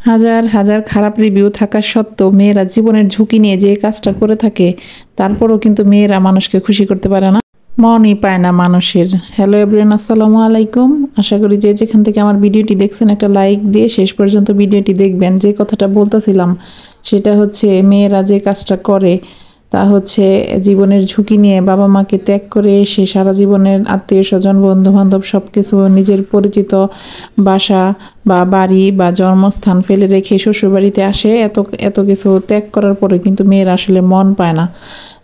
হাজার হাজার খারাপ রিভিউ থাকা সত্ত্বেও মেয়েরা জীবনের ঝুঁকি নিয়ে যে কাজটা করে থাকে, তারপরও কিন্তু মেয়েরা মানুষকে খুশি করতে পারে না, মনই পায় না মানুষের। হ্যালো এভরিওয়ান, আসসালামু আলাইকুম। আশা করি যে যেখান থেকে আমার ভিডিওটি দেখছেন একটা লাইক দিয়ে শেষ পর্যন্ত ভিডিওটি দেখবেন। যে কথাটা বলতেছিলাম সেটা হচ্ছে, মেয়েরা যে কাজটা করে তা হচ্ছে জীবনের ঝুঁকি নিয়ে বাবা মাকে ত্যাগ করে এসে সারা জীবনের আত্মীয় স্বজন বন্ধু বান্ধব সব কিছু, নিজের পরিচিত বাসা বা বাড়ি বা জন্মস্থান ফেলে রেখে শ্বশুরবাড়িতে আসে। এত এত কিছু ত্যাগ করার পরে কিন্তু মেয়েরা আসলে মন পায় না।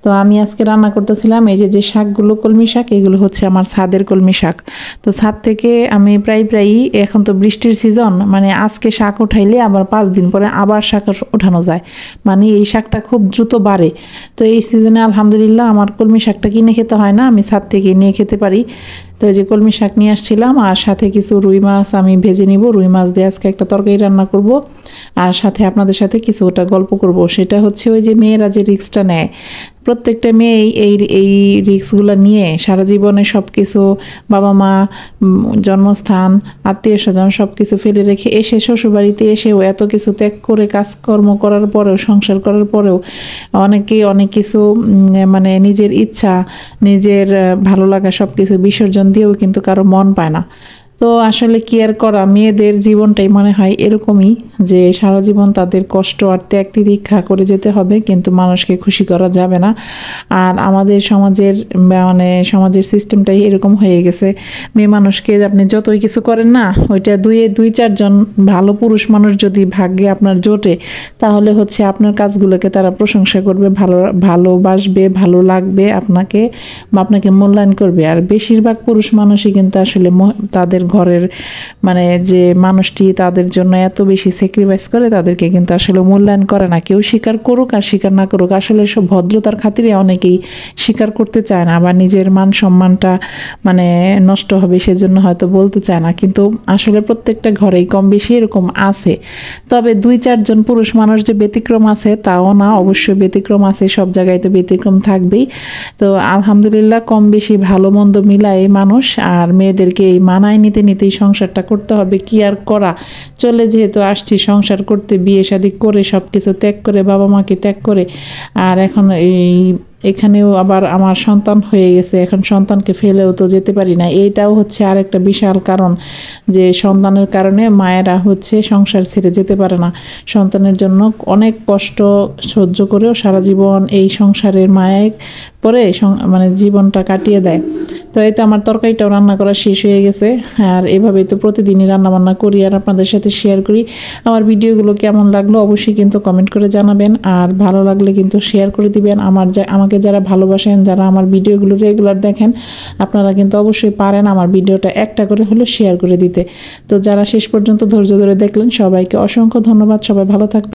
তো আমি আজকে রান্না করতেছিলাম এই যে শাকগুলো, কলমি শাক, এগুলো হচ্ছে আমার ছাদের কলমি শাক। তো ছাদ থেকে আমি প্রায়ই, এখন তো বৃষ্টির সিজন, মানে আজকে শাক উঠাইলে আবার 5 দিন পরে আবার শাক ওঠানো যায়, মানে এই শাকটা খুব দ্রুত বাড়ে। তো এই সিজনে আলহামদুলিল্লাহ আমার কলমি শাকটা কিনে খেতে হয় না, আমি ছাদ থেকে নিয়ে খেতে পারি। তো এই যে কলমি শাক নিয়ে আসছিলাম, আর সাথে কিছু রুই মাছ আমি ভেজে নিব। রুই মাছ দিয়ে আজকে একটা তরকারি রান্না করব, আর সাথে আপনাদের সাথে কিছুটা গল্প করব। সেটা হচ্ছে ওই যে মেয়েরা যে রিস্কটা নেয়, প্রত্যেকটা মেয়ে এই রিস্কগুলো নিয়ে সারা জীবনে সব কিছু, বাবা মা, জন্মস্থান, আত্মীয় স্বজন সব কিছু ফেলে রেখে এসে শ্বশুরবাড়িতে এসেও এত কিছু ত্যাগ করে কাজকর্ম করার পরেও, সংসার করার পরেও অনেকেই অনেক কিছু মানে নিজের ইচ্ছা, নিজের ভালো লাগা সব কিছু বিসর্জন দিয়েও কিন্তু কারো মন পায় না। তো আসলে কি আর করা, মেয়েদের জীবনটাই মনে হয় এরকমই, যে সারা জীবন তাদের কষ্ট আর ত্যাগ তিতিক্ষা করে যেতে হবে, কিন্তু মানুষকে খুশি করা যাবে না। আর আমাদের মানে সমাজের সিস্টেমটাই এরকম হয়ে গেছে। মেয়ে মানুষকে আপনি যতই কিছু করেন না, ওইটা দুই চারজন ভালো পুরুষ মানুষ যদি ভাগ্যে আপনার জোটে, তাহলে হচ্ছে আপনার কাজগুলোকে তারা প্রশংসা করবে, ভালোবাসবে, ভালো লাগবে আপনাকে, বা আপনাকে মূল্যায়ন করবে। আর বেশিরভাগ পুরুষ মানুষই কিন্তু আসলে তাদের ঘরের মানে যে মানুষটি তাদের জন্য এত বেশি স্যাক্রিফাইস করে, তাদেরকে কিন্তু আসলে মূল্যায়ন করে না। কেউ স্বীকার করুক আর স্বীকার না করুক, আসলে সব ভদ্রতার খাতিরে অনেকেই স্বীকার করতে চায় না, বা নিজের মান সম্মানটা মানে নষ্ট হবে সেজন্য হয়তো বলতে চায় না। কিন্তু আসলে প্রত্যেকটা ঘরেই কম বেশি এরকম আছে। তবে 2-4 জন পুরুষ মানুষ যে ব্যতিক্রম আছে তাও না, অবশ্যই ব্যতিক্রম আছে, সব জায়গায় তো ব্যতিক্রম থাকবেই। তো আলহামদুলিল্লাহ কম বেশি ভালো মন্দ মিলায় মানুষ, আর মেয়েদেরকে এই মানায় নিতেই সংসারটা করতে হবে। কি আর করা, চলে যেহেতু আসছি সংসার করতে, বিয়ে শাদী করে সব কিছু ত্যাগ করে, বাবা মাকে ত্যাগ করে, আর এখন এখানেও আবার আমার সন্তান হয়ে গেছে, এখন সন্তানকে ফেলেও তো যেতে পারি না। এইটাও হচ্ছে আরেকটা বিশাল কারণ, যে সন্তানের কারণে মায়েরা হচ্ছে সংসার ছেড়ে যেতে পারে না। সন্তানের জন্য অনেক কষ্ট সহ্য করেও সারা জীবন এই সংসারের মায়ায় পরে মানে জীবনটা কাটিয়ে দেয়। তো এই তো আমার তরকারিটাও রান্না করা শেষ হয়ে গেছে, আর এভাবেই তো প্রতিদিনই রান্নাবান্না করি আর আপনাদের সাথে শেয়ার করি। আমার ভিডিওগুলো কেমন লাগলো অবশ্যই কিন্তু কমেন্ট করে জানাবেন, আর ভালো লাগলে কিন্তু শেয়ার করে দিবেন। আমাকে যারা ভালোবাসেন, যারা আমার ভিডিওগুলো রেগুলার দেখেন, আপনারা কিন্তু অবশ্যই পারেন আমার ভিডিওটা একটা করে হলেও শেয়ার করে দিতে। তো যারা শেষ পর্যন্ত ধৈর্য ধরে দেখলেন, সবাইকে অসংখ্য ধন্যবাদ। সবাই ভালো থাকবেন।